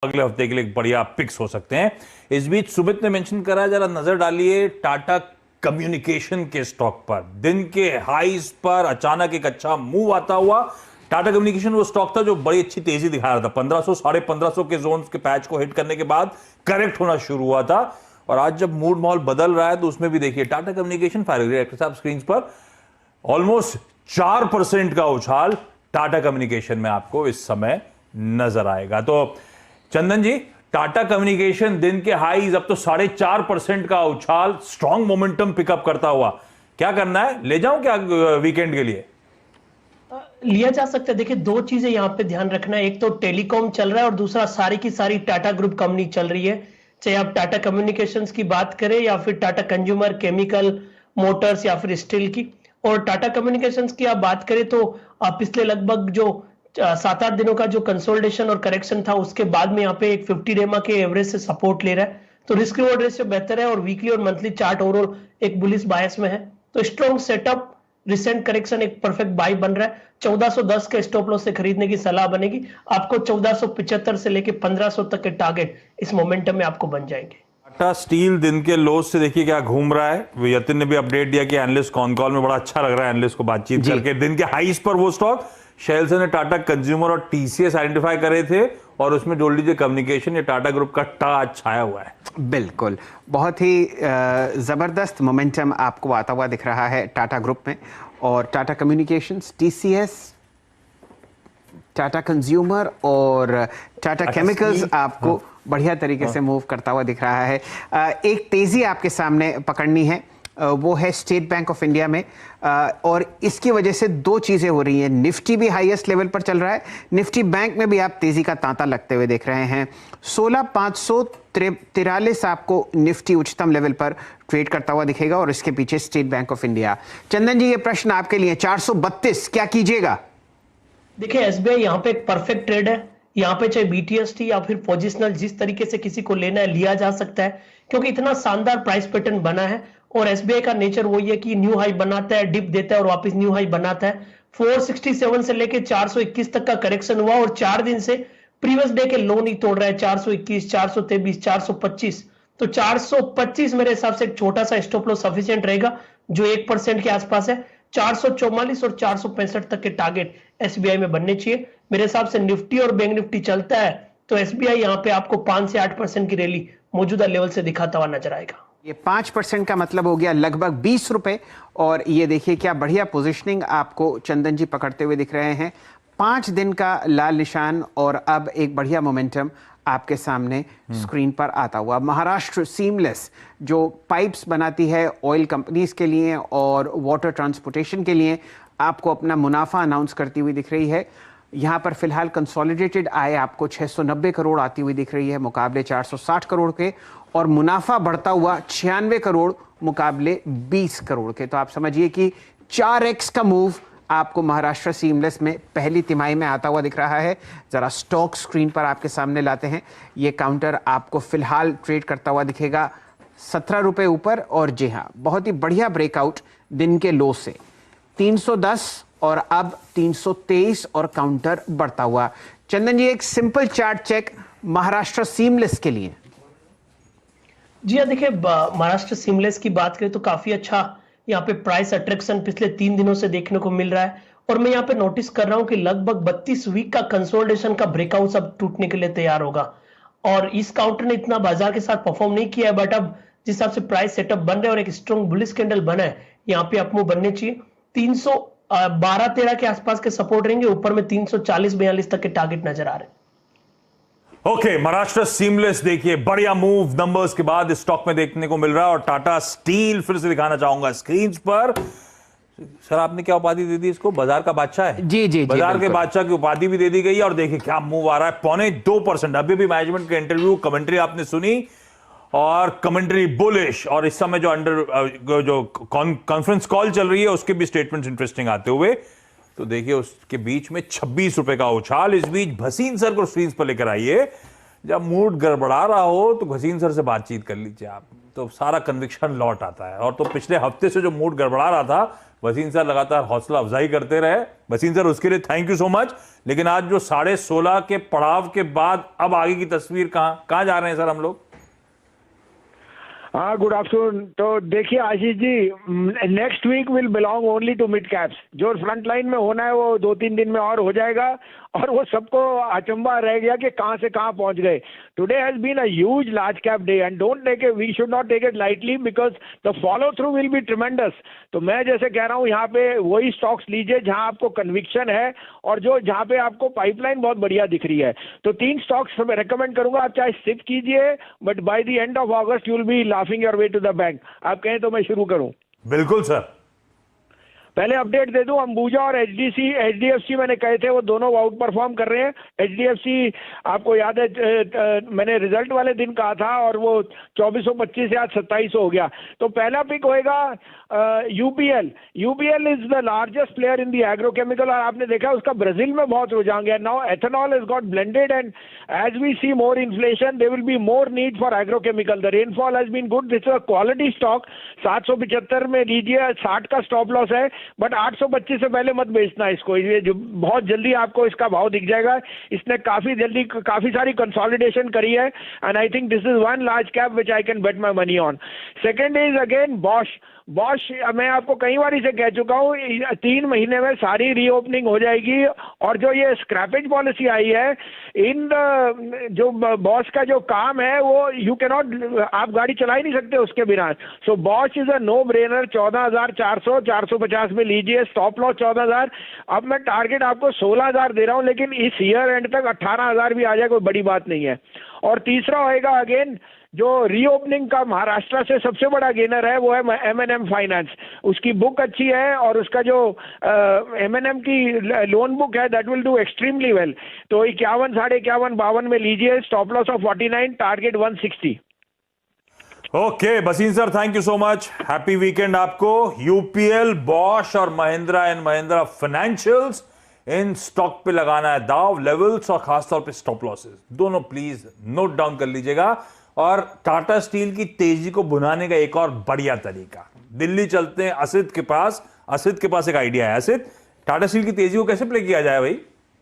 अगले हफ्ते के लिए एक बढ़िया पिक्स हो सकते हैं। इस बीच सुमित ने मेंशन करा, जरा नजर डालिए टाटा कम्युनिकेशन के स्टॉक पर। दिन के हाईज पर अचानक एक अच्छा मूव आता हुआ। टाटा कम्युनिकेशन वो स्टॉक था जो बड़ी अच्छी तेजी दिखा रहा था, 1500 साढ़े 1500 के जोन के पैच को हिट करने के बाद करेक्ट होना शुरू हुआ था। और आज जब मूड माहौल बदल रहा है तो उसमें भी देखिए टाटा कम्युनिकेशन डायरेक्टर साहब स्क्रीन पर ऑलमोस्ट 4% का उछाल टाटा कम्युनिकेशन में आपको इस समय नजर आएगा। तो चंदन जी, टाटा कम्युनिकेशन दिन के हाईज अब तो 4.5% का उछाल, स्ट्रॉन्ग मोमेंटम पिकअप करता हुआ, क्या करना है? ले जाऊं क्या वीकेंड के लिए? लिया जा सकता है। देखिए, दो चीजें यहां पे ध्यान रखना है, एक तो टेलीकॉम चल रहा है और दूसरा सारी की सारी टाटा ग्रुप कंपनी चल रही है। चाहे आप टाटा कम्युनिकेशंस की बात करें या फिर टाटा कंज्यूमर केमिकल मोटर्स या फिर स्टील की। और टाटा कम्युनिकेशंस की आप बात करें तो पिछले लगभग जो 7-8 दिनों का जो कंसोलिडेशन और करेक्शन था उसके बाद में यहाँ पे एक 50 डेमा के एवरेज से सपोर्ट ले रहा है, तो रिस्क रिवॉर्ड रेशियो बेहतर है और वीकली और मंथली चार्ट ओवरऑल एक बुलिश बायस में है। तो स्ट्रॉन्ग सेटअप, रिसेंट करेक्शन एक परफेक्ट बाय बन रहा है। 1410 के स्टॉप लॉस से खरीदने की सलाह बनेगी आपको। 1475 से लेके 1500 तक के टारगेट इस मोमेंटम में आपको बन जाएंगे। टाटा स्टील दिन के लोज से देखिए क्या घूम रहा है। यतिन ने भी अपडेट दिया कि एनालिस्ट कॉन कॉल में बड़ा अच्छा लग रहा है एनालिस्ट को बातचीत करके। दिन के हाईज पर वो स्टॉक शेल्स ने टाटा कंज्यूमर और टीसीएस आइडेंटिफाई करे थे और उसमें जोड़ लीजिए कम्युनिकेशन, ये टाटा ग्रुप का टाज छाया हुआ है। बिल्कुल, बहुत ही जबरदस्त मोमेंटम आपको आता हुआ दिख रहा है टाटा ग्रुप में। और Tata communications, TCS, Tata consumer और टाटा केमिकल्स आपको बढ़िया तरीके से मूव करता हुआ दिख रहा है। एक तेजी आपके सामने पकड़नी है, वो है स्टेट बैंक ऑफ इंडिया में। और इसकी वजह से दो चीजें हो रही हैं। निफ्टी भी हाईएस्ट लेवल पर चल रहा है, निफ्टी बैंक में भी आप तेजी का तांता लगते हुए देख रहे हैं। 16,543 आपको निफ्टी उच्चतम लेवल पर ट्रेड करता हुआ दिखेगा और इसके पीछे स्टेट बैंक ऑफ इंडिया। चंदन जी, ये प्रश्न आपके लिए, 432 क्या कीजिएगा? देखिए, एसबीआई यहाँ पे एक परफेक्ट ट्रेड है। यहाँ पे चाहे बीटीएसटी या फिर पोजिशनल, जिस तरीके से किसी को लेना है लिया जा सकता है, क्योंकि इतना शानदार प्राइस पैटर्न बना है। और एसबीआई का नेचर वही है कि न्यू हाई बनाता है, डिप देता है और वापस न्यू हाई बनाता है। 467 से लेके 421 तक का करेक्शन हुआ और 4 दिन से प्रीवियस डे के लो नहीं तोड़ रहा है। 421, 423, 425, तो 425 मेरे हिसाब से एक छोटा सा स्टॉप लॉस सफिशिएंट रहेगा जो 1% के आसपास है। 444 और 465 तक के टारगेट एसबीआई में बनने चाहिए मेरे हिसाब से। निफ्टी और बैंक निफ्टी चलता है तो एसबीआई यहाँ पे आपको 5 से 8% की रैली मौजूदा लेवल से दिखाता हुआ नजर आएगा। ये 5% का मतलब हो गया लगभग 20 रुपए। और ये देखिए क्या बढ़िया पोजीशनिंग आपको चंदन जी पकड़ते हुए दिख रहे हैं। 5 दिन का लाल निशान और अब एक बढ़िया मोमेंटम आपके सामने स्क्रीन पर आता हुआ। महाराष्ट्र सीमलेस जो पाइप्स बनाती है ऑयल कंपनीज के लिए और वाटर ट्रांसपोर्टेशन के लिए, आपको अपना मुनाफा अनाउंस करती हुई दिख रही है। यहाँ पर फिलहाल कंसोलिडेटेड आय आपको 690 करोड़ आती हुई दिख रही है मुकाबले 460 करोड़ के, और मुनाफा बढ़ता हुआ 96 करोड़ मुकाबले 20 करोड़ के। तो आप समझिए कि 4x का मूव आपको महाराष्ट्र सीमलेस में पहली तिमाही में आता हुआ दिख रहा है। जरा स्टॉक स्क्रीन पर आपके सामने लाते हैं। ये काउंटर आपको फिलहाल ट्रेड करता हुआ दिखेगा 17 रुपए ऊपर। और जी हाँ, बहुत ही बढ़िया ब्रेकआउट दिन के लो से 310 और अब 323 और काउंटर बढ़ता हुआ। चंदन जी, एक simple chart check Maharashtra seamless के लिए। जी हाँ, देखिए, महाराष्ट्र सीमलेस की बात करें तो काफी अच्छा यहाँ पे प्राइस अट्रैक्शन पिछले 3 दिनों से देखने को मिल रहा है। और मैं यहाँ पे नोटिस कर रहा हूँ कि लगभग 32 वीक का कंसोलिडेशन का ब्रेकआउट अब टूटने के लिए तैयार होगा। और इस काउंटर ने इतना बाजार के साथ परफॉर्म नहीं किया है, बट अब जिस हिसाब से प्राइस सेटअप बन रहा है और एक स्ट्रॉन्ग बुलिश कैंडल बना है, यहाँ पे अपमूव बनने चाहिए। 312-13 के आसपास के सपोर्ट रहेंगे, ऊपर में 340-42 तक के टारगेट नजर आ रहे हैं। ओके, महाराष्ट्र सीमलेस देखिए बढ़िया मूव नंबर्स के बाद स्टॉक में देखने को मिल रहा है। और टाटा स्टील फिर से दिखाना चाहूंगा स्क्रीन पर। सर, आपने क्या उपाधि दे दी इसको? बाजार का बादशाह है। जी, बाजार के बादशाह की उपाधि भी दे दी गई है। और देखिए क्या मूव आ रहा है, 2.25%। अभी भी मैनेजमेंट के इंटरव्यू कमेंट्री आपने सुनी और कमेंट्री बुलिश। और इस समय जो कॉन्फ्रेंस कॉल चल रही है उसके भी स्टेटमेंट्स इंटरेस्टिंग आते हुए। तो देखिए उसके बीच में 26 रुपए का उछाल। इस बीच भसीन सर को स्क्रीन पर लेकर आइए। जब मूड गड़बड़ा रहा हो तो घसीन सर से बातचीत कर लीजिए आप, तो सारा कन्विक्शन लौट आता है। और तो पिछले हफ्ते से जो मूड गड़बड़ा रहा था, वसीम सर लगातार हौसला अफजाई करते रहे। वसीम सर, उसके लिए थैंक यू सो मच। लेकिन आज जो 16:30 के पड़ाव के बाद अब आगे की तस्वीर कहां जा रहे हैं सर हम लोग? हाँ, गुड आफ्टरनून। तो देखिए Ashish ji, next week will belong only to mid caps. जो फ्रंट लाइन में होना है वो 2-3 दिन में और हो जाएगा, और वो सबको अचंभा रह गया कि कहां से कहां पहुंच गए। Today has been a huge large cap day and don't take it, we should not take it lightly because the follow through will be tremendous. तो मैं जैसे कह रहा हूं, यहाँ पे वही स्टॉक्स लीजिए जहां आपको कन्विक्शन है और जो जहां पे आपको पाइपलाइन बहुत बढ़िया दिख रही है। तो 3 स्टॉक्स रेकमेंड करूंगा, आप चाहे सिप कीजिए, but by the end of August you will be laughing your way to the bank. आप कहें तो मैं शुरू करूं? बिल्कुल सर। पहले अपडेट दे दूं, अंबुजा और एचडीएफसी मैंने कहे थे वो दोनों आउट परफॉर्म कर रहे हैं। एचडीएफसी आपको याद है, मैंने रिजल्ट वाले दिन कहा था और वो 2425 से आज 2700 हो गया। तो पहला पिक होएगा UPL. UPL is the largest player in the agrochemical, और आपने देखा उसका ब्राजील में बहुत रुझान गया। Now ethanol has got blended and as we see more inflation there will be more need for agrochemical. The rainfall has been good, this is a quality stock. 775 में लीजिए, 60 का स्टॉप लॉस है, but 825 से पहले मत बेचना इसको, ये जो बहुत जल्दी आपको इसका भाव दिख जाएगा। इसने काफी सारी कंसोलिडेशन करी है and I think this is one large cap which I can bet my money on. Second is again Bosch. मैं आपको कई बार इसे कह चुका हूं, 3 महीने में सारी रीओपनिंग हो जाएगी, और जो ये स्क्रैपेज पॉलिसी आई है, इन जो बॉश का जो काम है वो यू कैन नॉट, आप गाड़ी चला ही नहीं सकते उसके बिना। So Bosch is a no brainer. 14,400 450 में लीजिए, स्टॉप लॉस 14,000। अब मैं टारगेट आपको 16,000 दे रहा हूं, लेकिन इस ईयर एंड तक 18,000 भी आ जाए कोई बड़ी बात नहीं है। और तीसरा होएगा अगेन जो रीओपनिंग का महाराष्ट्र से सबसे बड़ा गेनर है, वो है एम&एम फाइनेंस। उसकी बुक अच्छी है और उसका जो एम&एम की लोन बुक है that will do extremely well. तो 51, 51.5, 52 में लीजिए, stop loss of 49, target 160। Okay Bhasin sir, thank you so much. Happy weekend आपको। यूपीएल, बॉश और महिंद्रा एंड महिंद्रा फाइनेंशियल्स, इन स्टॉक पे लगाना है दाव। लेवल्स और खासतौर पे स्टॉप लॉसेस दोनों प्लीज नोट डाउन कर लीजिएगा। और टाटा स्टील की तेजी को भुनाने का एक और बढ़िया तरीका, दिल्ली चलते हैं असित के पास। असित के पास एक आइडिया है। असित, टाटा स्टील की तेजी को कैसे प्ले किया जाए भाई?